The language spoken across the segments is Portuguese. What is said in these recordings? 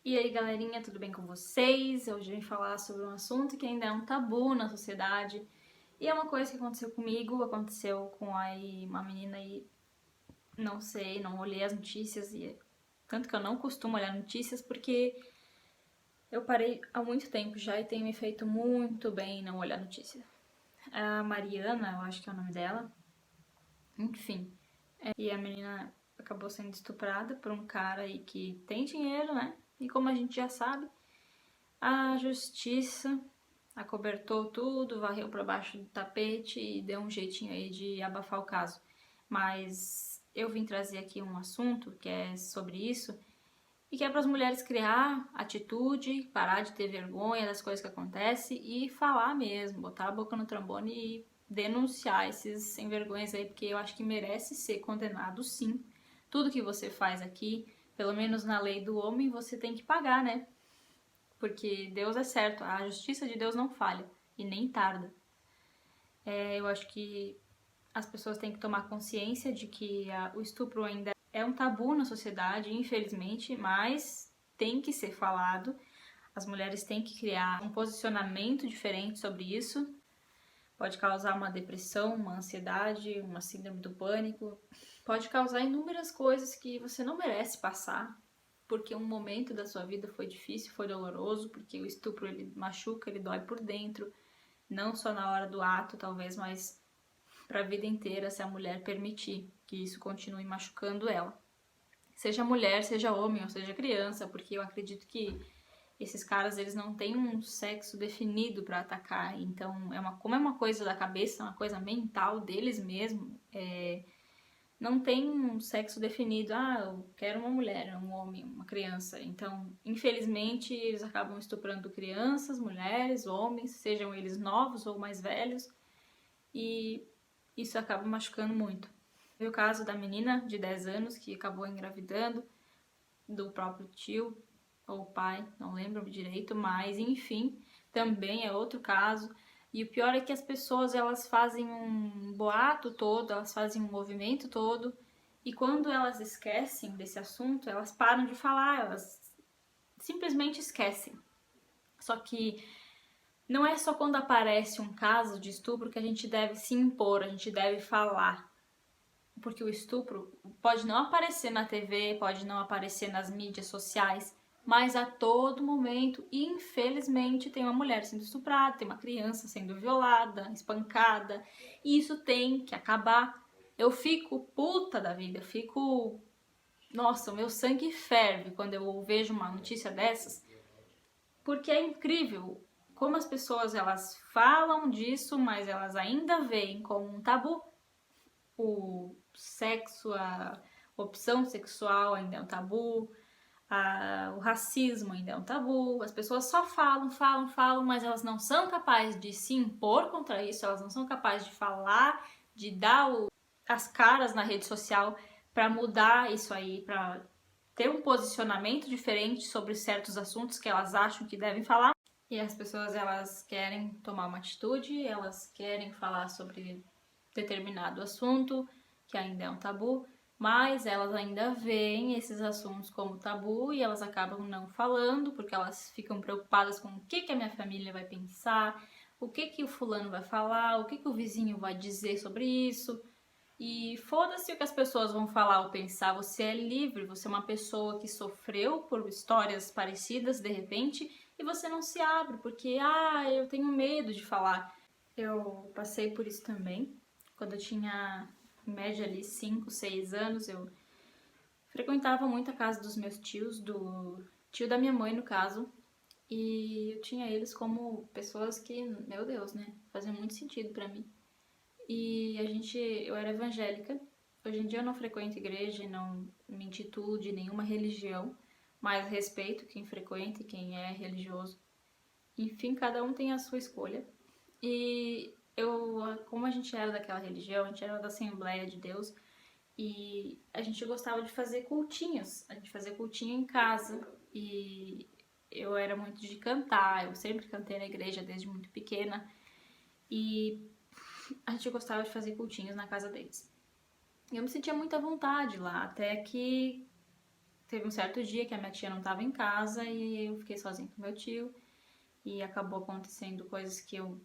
E aí, galerinha, tudo bem com vocês? Hoje eu vim falar sobre um assunto que ainda é um tabu na sociedade. E é uma coisa que aconteceu comigo, aconteceu com uma menina aí, não sei, não olhei as notícias e tanto que eu não costumo olhar notícias porque eu parei há muito tempo já e tem me feito muito bem não olhar notícias. A Mariana, eu acho que é o nome dela, enfim. E a menina acabou sendo estuprada por um cara aí que tem dinheiro, né? E como a gente já sabe, a justiça acobertou tudo, varreu para baixo do tapete e deu um jeitinho aí de abafar o caso. Mas eu vim trazer aqui um assunto que é sobre isso e que é para as mulheres criar atitude, parar de ter vergonha das coisas que acontecem e falar mesmo, botar a boca no trombone e denunciar esses sem vergonhas aí, porque eu acho que merece ser condenado sim. Tudo que você faz aqui, pelo menos na lei do homem, você tem que pagar, né? Porque Deus é certo, a justiça de Deus não falha e nem tarda. Eu acho que as pessoas têm que tomar consciência de que o estupro ainda é um tabu na sociedade, infelizmente, mas tem que ser falado. As mulheres têm que criar um posicionamento diferente sobre isso. Pode causar uma depressão, uma ansiedade, uma síndrome do pânico. Pode causar inúmeras coisas que você não merece passar, porque um momento da sua vida foi difícil, foi doloroso, porque o estupro ele machuca, ele dói por dentro, não só na hora do ato, talvez, mas para a vida inteira, se a mulher permitir que isso continue machucando ela. Seja mulher, seja homem ou seja criança, porque eu acredito que esses caras eles não têm um sexo definido para atacar, então como é uma coisa da cabeça, uma coisa mental deles mesmo, não tem um sexo definido. Ah, eu quero uma mulher, um homem, uma criança. Então, infelizmente, eles acabam estuprando crianças, mulheres, homens, sejam eles novos ou mais velhos, e isso acaba machucando muito. Foi o caso da menina de 10 anos que acabou engravidando do próprio tio ou pai, não lembro direito, mas enfim, também é outro caso. E o pior é que as pessoas elas fazem um boato todo, elas fazem um movimento todo, e quando elas esquecem desse assunto, elas param de falar, elas simplesmente esquecem. Só que não é só quando aparece um caso de estupro que a gente deve se impor, a gente deve falar. Porque o estupro pode não aparecer na TV, pode não aparecer nas mídias sociais, mas a todo momento, infelizmente, tem uma mulher sendo estuprada, tem uma criança sendo violada, espancada, e isso tem que acabar. Eu fico puta da vida, eu fico. Nossa, o meu sangue ferve quando eu vejo uma notícia dessas, porque é incrível como as pessoas elas falam disso, mas elas ainda veem como um tabu. O sexo, a opção sexual ainda é um tabu, o racismo ainda é um tabu, as pessoas só falam, mas elas não são capazes de se impor contra isso, elas não são capazes de falar, de dar as caras na rede social para mudar isso aí, para ter um posicionamento diferente sobre certos assuntos que elas acham que devem falar. E as pessoas elas querem tomar uma atitude, elas querem falar sobre determinado assunto, que ainda é um tabu, mas elas ainda veem esses assuntos como tabu e elas acabam não falando porque elas ficam preocupadas com o que a minha família vai pensar, o que o fulano vai falar, o que o vizinho vai dizer sobre isso. E foda-se o que as pessoas vão falar ou pensar, você é livre, você é uma pessoa que sofreu por histórias parecidas de repente e você não se abre porque, eu tenho medo de falar. Eu passei por isso também. Quando eu tinha, em média, ali 5, 6 anos, eu frequentava muito a casa dos meus tios, do tio da minha mãe, no caso, e eu tinha eles como pessoas que, meu Deus, né, faziam muito sentido pra mim. E eu era evangélica. Hoje em dia eu não frequento igreja, não me intitulo de nenhuma religião, mas respeito quem frequenta e quem é religioso. Enfim, cada um tem a sua escolha. E como a gente era daquela religião, a gente era da Assembleia de Deus e a gente gostava de fazer cultinhos. A gente fazia cultinho em casa e eu era muito de cantar, eu sempre cantei na igreja desde muito pequena e a gente gostava de fazer cultinhos na casa deles. E eu me sentia muita vontade lá, até que teve um certo dia que a minha tia não estava em casa e eu fiquei sozinha com meu tio e acabou acontecendo coisas que eu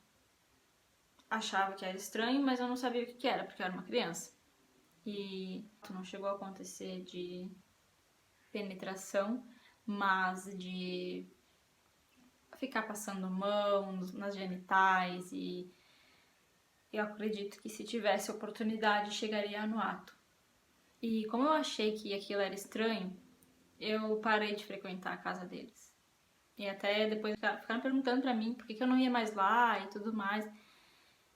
achava que era estranho, mas eu não sabia o que era, porque eu era uma criança. E não chegou a acontecer de penetração, mas de ficar passando mão nas genitais e eu acredito que se tivesse oportunidade chegaria no ato. E como eu achei que aquilo era estranho, eu parei de frequentar a casa deles. E até depois ficaram perguntando pra mim por que eu não ia mais lá e tudo mais.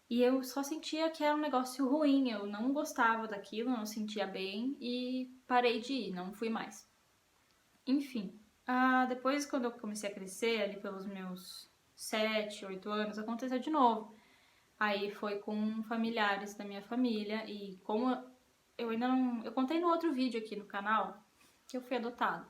E eu só sentia que era um negócio ruim, eu não gostava daquilo, não sentia bem e parei de ir, não fui mais. Enfim, depois quando eu comecei a crescer, ali pelos meus 7, 8 anos, aconteceu de novo. Aí foi com familiares da minha família e como eu ainda não... Eu contei no outro vídeo aqui no canal que eu fui adotada.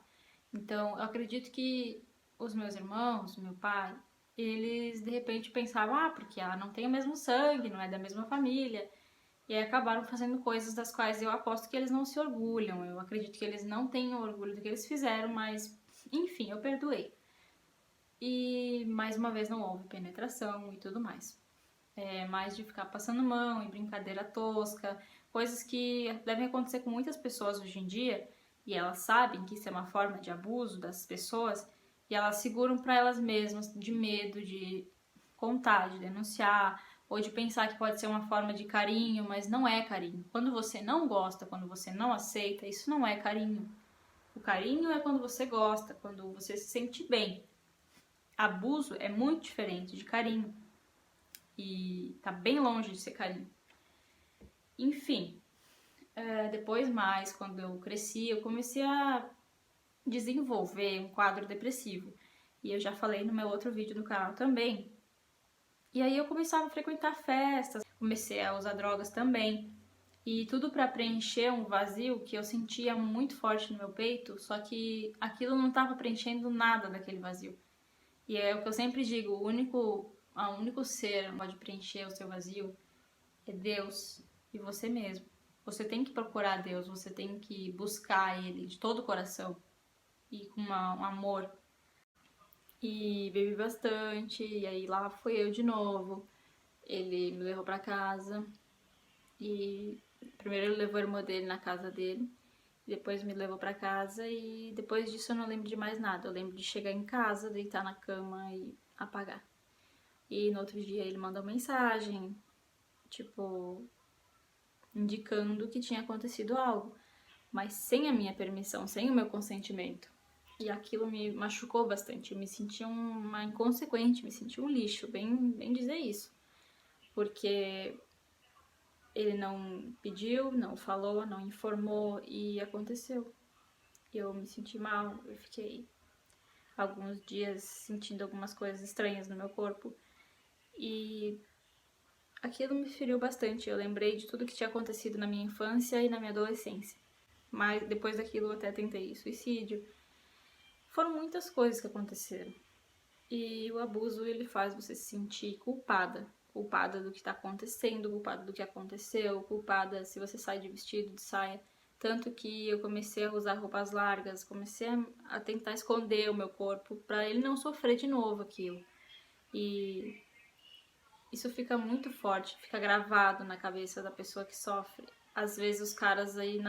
Então, eu acredito que os meus irmãos, meu pai, eles de repente pensavam, porque ela não tem o mesmo sangue, não é da mesma família. E aí acabaram fazendo coisas das quais eu aposto que eles não se orgulham. Eu acredito que eles não tenham orgulho do que eles fizeram, mas enfim, eu perdoei. E mais uma vez não houve penetração e tudo mais. Mais de ficar passando mão e brincadeira tosca, coisas que devem acontecer com muitas pessoas hoje em dia, e elas sabem que isso é uma forma de abuso das pessoas, e elas seguram para elas mesmas de medo de contar, de denunciar, ou de pensar que pode ser uma forma de carinho, mas não é carinho. Quando você não gosta, quando você não aceita, isso não é carinho. O carinho é quando você gosta, quando você se sente bem. Abuso é muito diferente de carinho. E tá bem longe de ser carinho. Enfim, depois mais, quando eu cresci, eu comecei a desenvolver um quadro depressivo. E eu já falei no meu outro vídeo do canal também. E aí eu começava a frequentar festas, comecei a usar drogas também. E tudo para preencher um vazio que eu sentia muito forte no meu peito, só que aquilo não estava preenchendo nada daquele vazio. E é o que eu sempre digo, o único ser que pode preencher o seu vazio é Deus e você mesmo. Você tem que procurar Deus, você tem que buscar Ele de todo o coração e com um amor. E bebi bastante, e aí lá fui eu de novo. Ele me levou pra casa e primeiro ele levou a irmã dele na casa dele, depois me levou pra casa e depois disso eu não lembro de mais nada. Eu lembro de chegar em casa, deitar na cama e apagar. E no outro dia ele mandou mensagem, tipo, indicando que tinha acontecido algo, mas sem a minha permissão, sem o meu consentimento. E aquilo me machucou bastante, eu me senti uma inconsequente, me senti um lixo, bem dizer isso. Porque ele não pediu, não falou, não informou e aconteceu. Eu me senti mal, eu fiquei alguns dias sentindo algumas coisas estranhas no meu corpo e aquilo me feriu bastante. Eu lembrei de tudo que tinha acontecido na minha infância e na minha adolescência. Mas depois daquilo eu até tentei suicídio. Foram muitas coisas que aconteceram. E o abuso, ele faz você se sentir culpada. Culpada do que está acontecendo, culpada do que aconteceu, culpada se você sai de vestido, de saia. Tanto que eu comecei a usar roupas largas, comecei a tentar esconder o meu corpo para ele não sofrer de novo aquilo. E isso fica muito forte, fica gravado na cabeça da pessoa que sofre. Às vezes os caras aí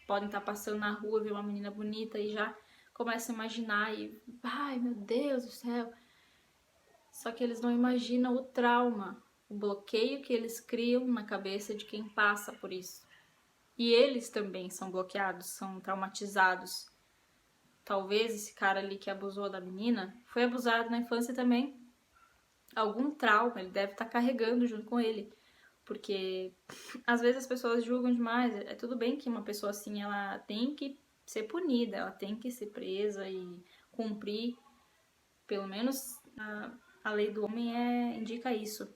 podem estar passando na rua, ver uma menina bonita e já começam a imaginar e... Ai, meu Deus do céu! Só que eles não imaginam o trauma, o bloqueio que eles criam na cabeça de quem passa por isso. E eles também são bloqueados, são traumatizados. Talvez esse cara ali que abusou da menina foi abusado na infância também. Algum trauma ele deve estar carregando junto com ele. Porque às vezes as pessoas julgam demais. É tudo bem que uma pessoa assim, ela tem que ser punida, ela tem que ser presa e cumprir, pelo menos a lei do homem indica isso.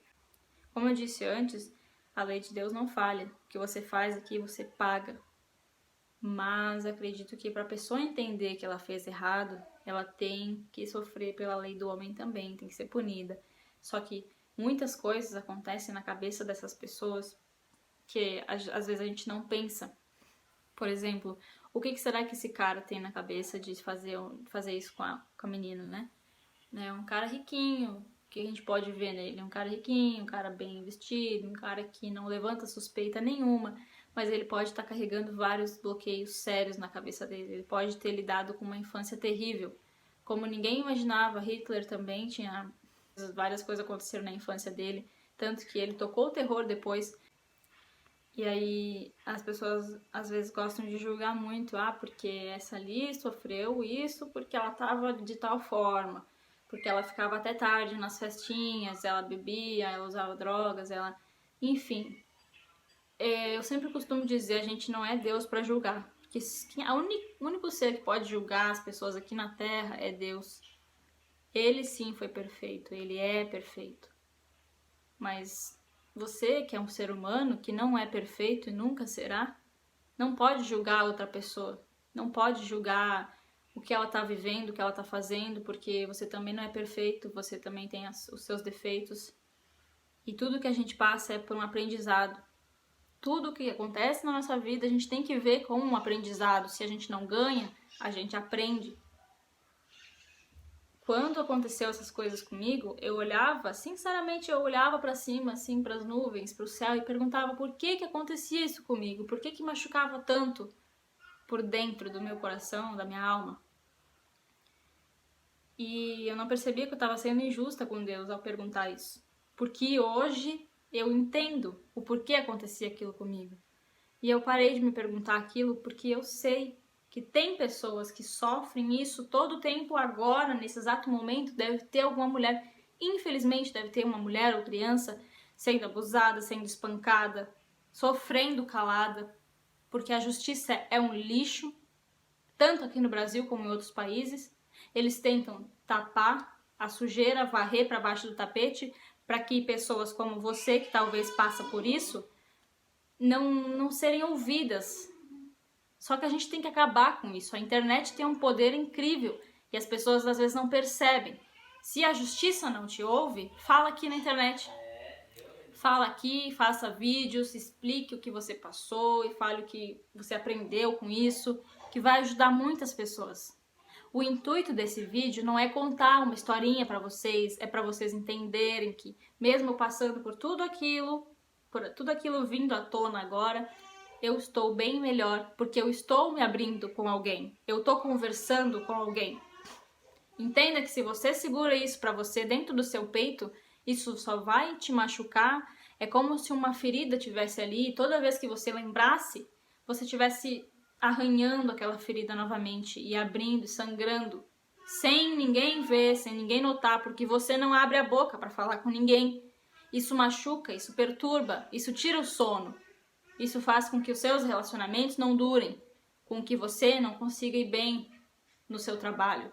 Como eu disse antes, a lei de Deus não falha. O que você faz aqui, você paga. Mas acredito que para a pessoa entender que ela fez errado, ela tem que sofrer pela lei do homem também, tem que ser punida. Só que muitas coisas acontecem na cabeça dessas pessoas que às vezes a gente não pensa. Por exemplo, O que será que esse cara tem na cabeça de fazer isso com a menina, né? É um cara riquinho, o que a gente pode ver nele? Um cara riquinho, um cara bem vestido, um cara que não levanta suspeita nenhuma, mas ele pode estar carregando vários bloqueios sérios na cabeça dele. Ele pode ter lidado com uma infância terrível. Como ninguém imaginava, Hitler também tinha... Várias coisas aconteceram na infância dele, tanto que ele tocou o terror depois. E aí as pessoas às vezes gostam de julgar muito, porque essa ali sofreu isso porque ela estava de tal forma, porque ela ficava até tarde nas festinhas, ela bebia, ela usava drogas, enfim. Eu sempre costumo dizer, a gente não é Deus para julgar, porque o único ser que pode julgar as pessoas aqui na Terra é Deus. Ele sim foi perfeito, ele é perfeito. Mas você, que é um ser humano, que não é perfeito e nunca será, não pode julgar outra pessoa. Não pode julgar o que ela está vivendo, o que ela está fazendo, porque você também não é perfeito, você também tem os seus defeitos. E tudo que a gente passa é por um aprendizado. Tudo que acontece na nossa vida, a gente tem que ver como um aprendizado. Se a gente não ganha, a gente aprende. Quando aconteceu essas coisas comigo, eu olhava, sinceramente, eu olhava para cima, assim, para as nuvens, para o céu e perguntava por que acontecia isso comigo, por que machucava tanto por dentro do meu coração, da minha alma. E eu não percebia que eu estava sendo injusta com Deus ao perguntar isso, porque hoje eu entendo o porquê acontecia aquilo comigo. E eu parei de me perguntar aquilo porque eu sei que tem pessoas que sofrem isso todo o tempo agora, nesse exato momento, deve ter alguma mulher, infelizmente deve ter uma mulher ou criança sendo abusada, sendo espancada, sofrendo calada, porque a justiça é um lixo, tanto aqui no Brasil como em outros países. Eles tentam tapar a sujeira, varrer para baixo do tapete, para que pessoas como você, que talvez passa por isso, não serem ouvidas. Só que a gente tem que acabar com isso. A internet tem um poder incrível e as pessoas às vezes não percebem. Se a justiça não te ouve, fala aqui na internet. Fala aqui, faça vídeos, explique o que você passou e fale o que você aprendeu com isso, que vai ajudar muitas pessoas. O intuito desse vídeo não é contar uma historinha para vocês, é para vocês entenderem que mesmo passando por tudo aquilo vindo à tona agora, eu estou bem melhor, porque eu estou me abrindo com alguém, eu estou conversando com alguém. Entenda que se você segura isso para você dentro do seu peito, isso só vai te machucar. É como se uma ferida tivesse ali e toda vez que você lembrasse, você tivesse arranhando aquela ferida novamente e abrindo, sangrando, sem ninguém ver, sem ninguém notar, porque você não abre a boca para falar com ninguém. Isso machuca, isso perturba, isso tira o sono. Isso faz com que os seus relacionamentos não durem, com que você não consiga ir bem no seu trabalho.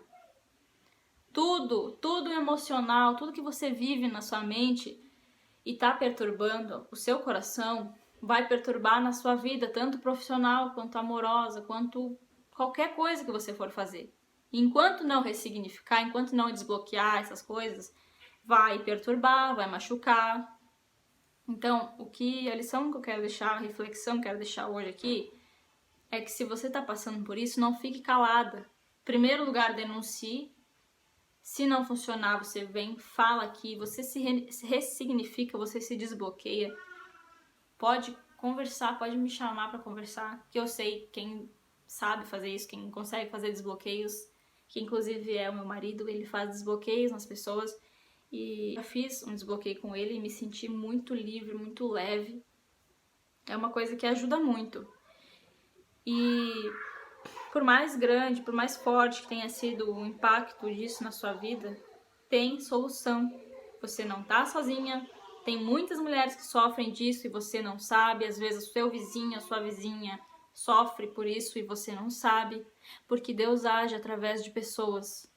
Tudo emocional, tudo que você vive na sua mente e está perturbando o seu coração, vai perturbar na sua vida, tanto profissional, quanto amorosa, quanto qualquer coisa que você for fazer. Enquanto não ressignificar, enquanto não desbloquear essas coisas, vai perturbar, vai machucar. Então, a lição que eu quero deixar, a reflexão que eu quero deixar hoje aqui, é que se você está passando por isso, não fique calada. Em primeiro lugar, denuncie. Se não funcionar, você vem, fala aqui, você se ressignifica, você se desbloqueia. Pode conversar, pode me chamar para conversar, que eu sei quem sabe fazer isso, quem consegue fazer desbloqueios, que inclusive é o meu marido, ele faz desbloqueios nas pessoas. E eu fiz um desbloqueio com ele e me senti muito livre, muito leve. É uma coisa que ajuda muito. E por mais grande, por mais forte que tenha sido o impacto disso na sua vida, tem solução. Você não tá sozinha. Tem muitas mulheres que sofrem disso e você não sabe. Às vezes o seu vizinho, a sua vizinha sofre por isso e você não sabe. Porque Deus age através de pessoas.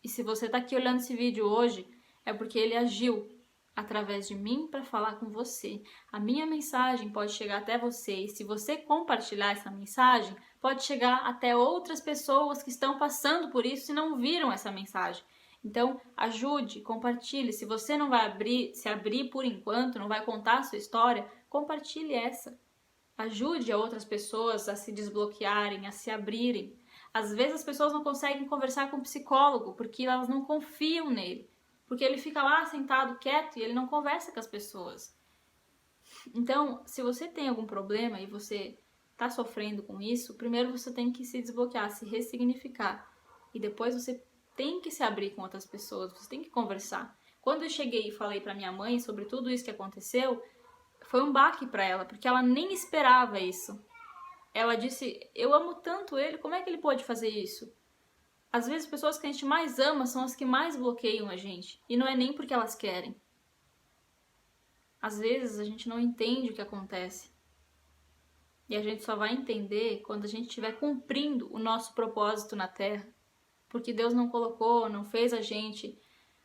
E se você tá aqui olhando esse vídeo hoje, é porque Ele agiu através de mim para falar com você. A minha mensagem pode chegar até você e se você compartilhar essa mensagem, pode chegar até outras pessoas que estão passando por isso e não viram essa mensagem. Então, ajude, compartilhe. Se você não vai se abrir por enquanto, não vai contar a sua história, compartilhe essa. Ajude a outras pessoas a se desbloquearem, a se abrirem. Às vezes as pessoas não conseguem conversar com o psicólogo porque elas não confiam nele. Porque ele fica lá sentado quieto e ele não conversa com as pessoas. Então, se você tem algum problema e você está sofrendo com isso, primeiro você tem que se desbloquear, se ressignificar. E depois você tem que se abrir com outras pessoas, você tem que conversar. Quando eu cheguei e falei para minha mãe sobre tudo isso que aconteceu, foi um baque para ela, porque ela nem esperava isso. Ela disse, eu amo tanto ele, como é que ele pode fazer isso? Às vezes as pessoas que a gente mais ama são as que mais bloqueiam a gente. E não é nem porque elas querem. Às vezes a gente não entende o que acontece. E a gente só vai entender quando a gente estiver cumprindo o nosso propósito na Terra. Porque Deus não colocou, não fez a gente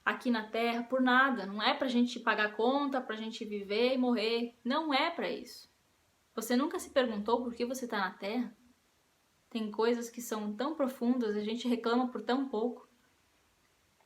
aqui na Terra por nada. Não é pra gente pagar conta, pra gente viver e morrer. Não é pra isso. Você nunca se perguntou por que você tá na Terra? Tem coisas que são tão profundas, a gente reclama por tão pouco.